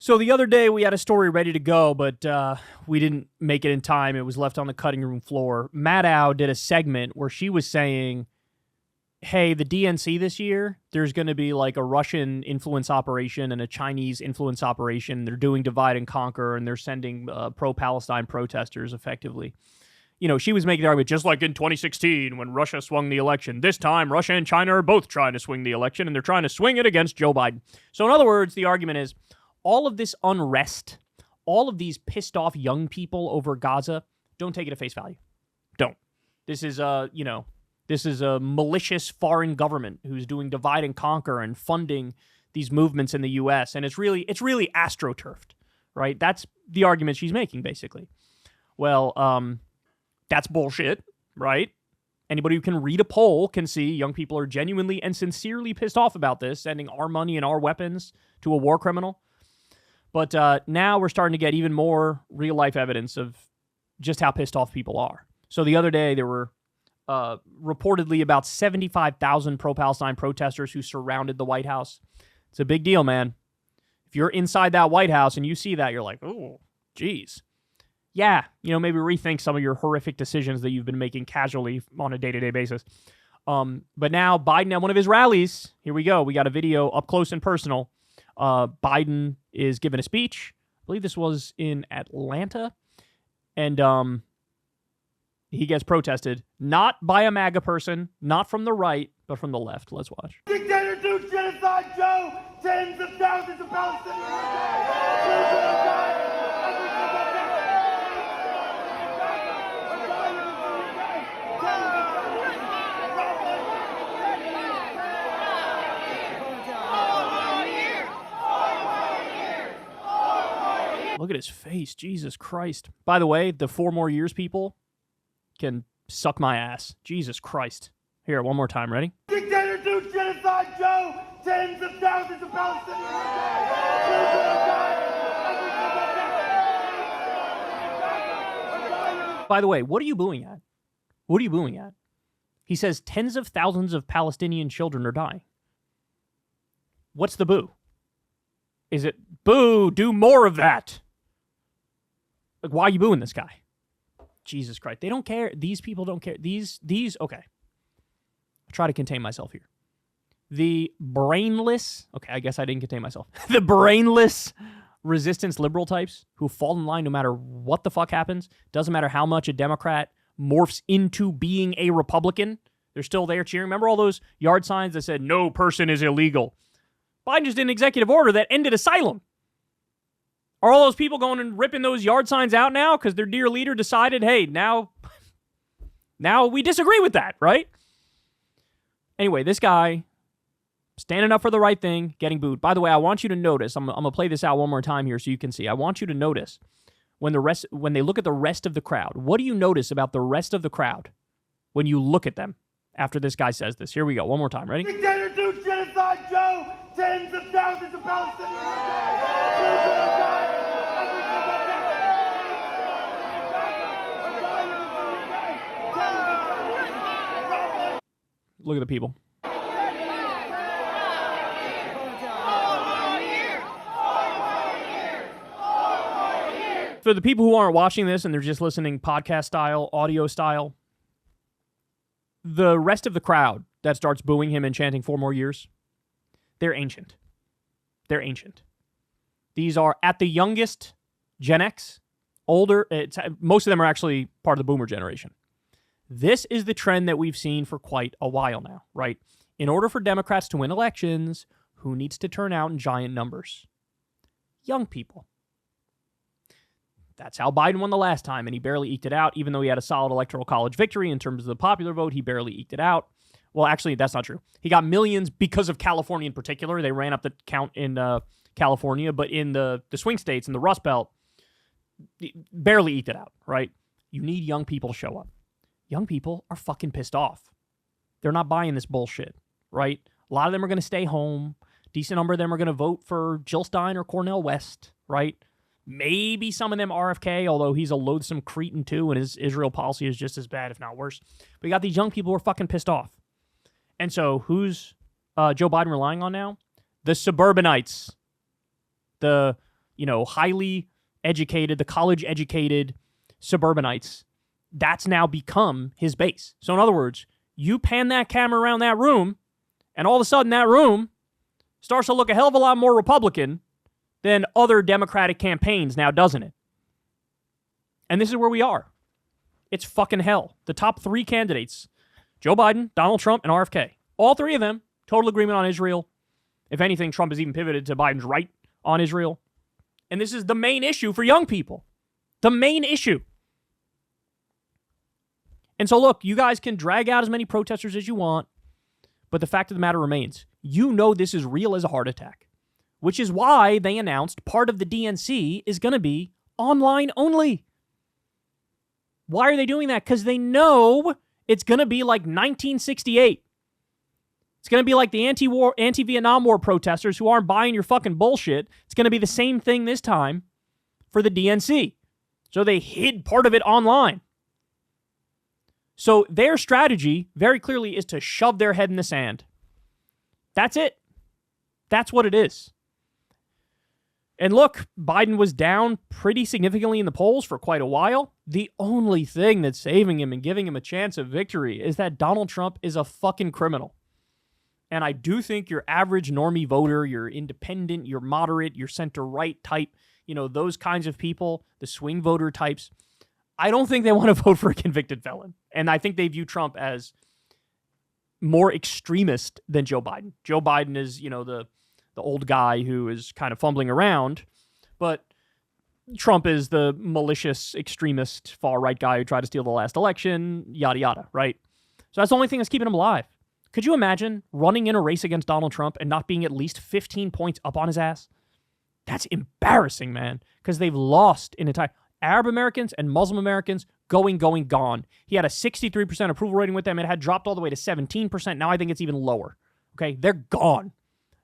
So the other day we had a story ready to go, but we didn't make it in time. It was left on the cutting room floor. Maddow did a segment where she was saying, hey, the DNC this year, there's going to be like a Russian influence operation and a Chinese influence operation. They're doing divide and conquer, and they're sending pro-Palestine protesters effectively. You know, she was making the argument, just like in 2016 when Russia swung the election. This time, Russia and China are both trying to swing the election, and they're trying to swing it against Joe Biden. So in other words, the argument is, all of this unrest, all of these pissed off young people over Gaza, don't take it at face value. Don't. This is this is a malicious foreign government who's doing divide and conquer and funding these movements in the U.S. And it's really astroturfed, right? That's the argument she's making, basically. Well, that's bullshit, right? Anybody who can read a poll can see young people are genuinely and sincerely pissed off about this, sending our money and our weapons to a war criminal. But now we're starting to get even more real-life evidence of just how pissed off people are. So the other day, there were reportedly about 75,000 pro-Palestine protesters who surrounded the White House. It's a big deal, man. If you're inside that White House and you see that, you're like, oh, geez. Yeah, maybe rethink some of your horrific decisions that you've been making casually on a day-to-day basis. But now Biden at one of his rallies, here we go. We got a video up close and personal. Biden is giving a speech. I believe this was in Atlanta. And he gets protested, not by a MAGA person, not from the right, but from the left. Let's watch. Dictator do genocide, Joe! Tens of thousands of Palestinians! Look at his face. Jesus Christ. By the way, the 4 more years people can suck my ass. Jesus Christ. Here, one more time. Ready? Dictator do genocide, Joe! Tens of thousands of Palestinians! By the way, what are you booing at? What are you booing at? He says tens of thousands of Palestinian children are dying. What's the boo? Is it, boo, do more of that? Like, why are you booing this guy? Jesus Christ. They don't care. These people don't care. These, okay. I'll try to contain myself here. The brainless, okay, I guess I didn't contain myself. The brainless resistance liberal types who fall in line no matter what the fuck happens. Doesn't matter how much a Democrat morphs into being a Republican. They're still there cheering. Remember all those yard signs that said, no person is illegal? Biden just did an executive order that ended asylum. Are all those people going and ripping those yard signs out now because their dear leader decided, hey, now we disagree with that, right? Anyway, this guy standing up for the right thing, getting booed. By the way, I want you to notice, I'm going to play this out one more time here so you can see. I want you to notice when they look at the rest of the crowd. What do you notice about the rest of the crowd when you look at them after this guy says this? Here we go. One more time. Ready? Dictator do genocide, Joe! Tens of thousands of Palestinians! Look at the people. For the people who aren't watching this and they're just listening podcast style, audio style, the rest of the crowd that starts booing him and chanting 4 more years, they're ancient. They're ancient. These are, at the youngest, Gen X, older. Most of them are actually part of the boomer generation. This is the trend that we've seen for quite a while now, right? In order for Democrats to win elections, who needs to turn out in giant numbers? Young people. That's how Biden won the last time, and he barely eked it out, even though he had a solid electoral college victory in terms of the popular vote. He barely eked it out. Well, actually, that's not true. He got millions because of California in particular. They ran up the count in California, but in the swing states, in the Rust Belt, barely eked it out, right? You need young people to show up. Young people are fucking pissed off. They're not buying this bullshit, right? A lot of them are going to stay home. Decent number of them are going to vote for Jill Stein or Cornel West, right? Maybe some of them RFK, although he's a loathsome cretin too, and his Israel policy is just as bad, if not worse. But you got these young people who are fucking pissed off. And so who's Joe Biden relying on now? The suburbanites. The highly educated, the college-educated suburbanites, that's now become his base. So in other words, you pan that camera around that room, and all of a sudden that room starts to look a hell of a lot more Republican than other Democratic campaigns now, doesn't it? And this is where we are. It's fucking hell. The top 3 candidates, Joe Biden, Donald Trump, and RFK, all 3 of them, total agreement on Israel. If anything, Trump has even pivoted to Biden's right on Israel. And this is the main issue for young people. The main issue. And so look, you guys can drag out as many protesters as you want, but the fact of the matter remains, you know this is real as a heart attack, which is why they announced part of the DNC is going to be online only. Why are they doing that? Because they know it's going to be like 1968. It's going to be like the anti-Vietnam War protesters who aren't buying your fucking bullshit. It's going to be the same thing this time for the DNC. So they hid part of it online. So their strategy, very clearly, is to shove their head in the sand. That's it. That's what it is. And look, Biden was down pretty significantly in the polls for quite a while. The only thing that's saving him and giving him a chance of victory is that Donald Trump is a fucking criminal. And I do think your average normie voter, your independent, your moderate, your center-right type, those kinds of people, the swing voter types, I don't think they want to vote for a convicted felon. And I think they view Trump as more extremist than Joe Biden. Joe Biden is, the old guy who is kind of fumbling around, but Trump is the malicious, extremist, far-right guy who tried to steal the last election, yada, yada, right? So that's the only thing that's keeping him alive. Could you imagine running in a race against Donald Trump and not being at least 15 points up on his ass? That's embarrassing, man, because they've lost an entire... Arab Americans and Muslim Americans gone. He had a 63% approval rating with them. It had dropped all the way to 17%. Now I think it's even lower. Okay, they're gone.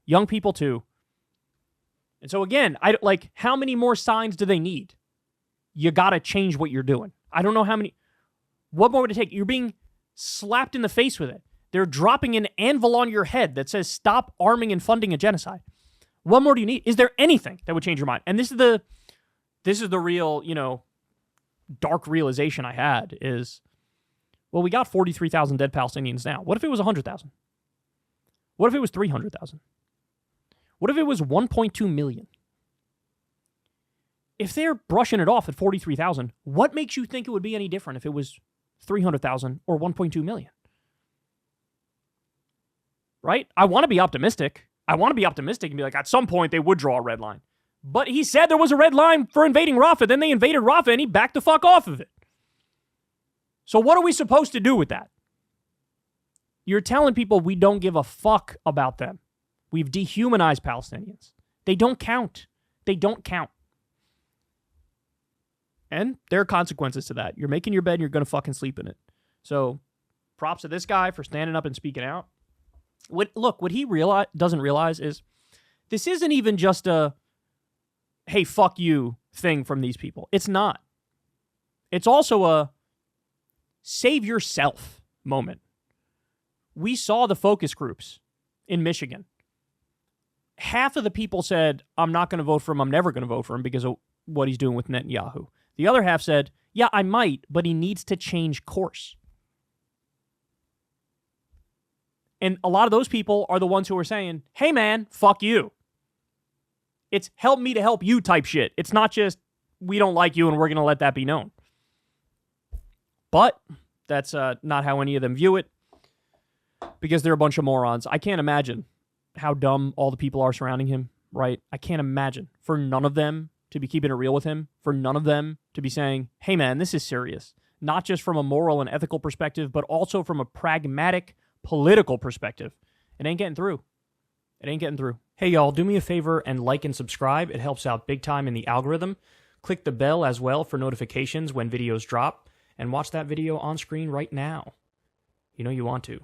Young people too. And so again, how many more signs do they need? You got to change what you're doing. I don't know how many. What more would it take? You're being slapped in the face with it. They're dropping an anvil on your head that says stop arming and funding a genocide. What more do you need? Is there anything that would change your mind? And this is the real, dark realization I had is, well, we got 43,000 dead Palestinians now. What if it was 100,000? What if it was 300,000? What if it was 1.2 million? If they're brushing it off at 43,000, what makes you think it would be any different if it was 300,000 or 1.2 million? Right? I want to be optimistic. I want to be optimistic and be like, at some point they would draw a red line. But he said there was a red line for invading Rafah. Then they invaded Rafah and he backed the fuck off of it. So what are we supposed to do with that? You're telling people we don't give a fuck about them. We've dehumanized Palestinians. They don't count. They don't count. And there are consequences to that. You're making your bed and you're going to fucking sleep in it. So props to this guy for standing up and speaking out. What he doesn't realize is this isn't even just a, hey, fuck you thing from these people. It's not. It's also a save yourself moment. We saw the focus groups in Michigan. Half of the people said, I'm not going to vote for him. I'm never going to vote for him because of what he's doing with Netanyahu. The other half said, yeah, I might, but he needs to change course. And a lot of those people are the ones who are saying, hey, man, fuck you. It's help me to help you type shit. It's not just we don't like you and we're going to let that be known. But that's not how any of them view it because they're a bunch of morons. I can't imagine how dumb all the people are surrounding him, right? I can't imagine for none of them to be keeping it real with him, for none of them to be saying, hey, man, this is serious. Not just from a moral and ethical perspective, but also from a pragmatic political perspective. It ain't getting through. It ain't getting through. Hey, y'all, do me a favor and like and subscribe. It helps out big time in the algorithm. Click the bell as well for notifications when videos drop, and watch that video on screen right now. You know you want to.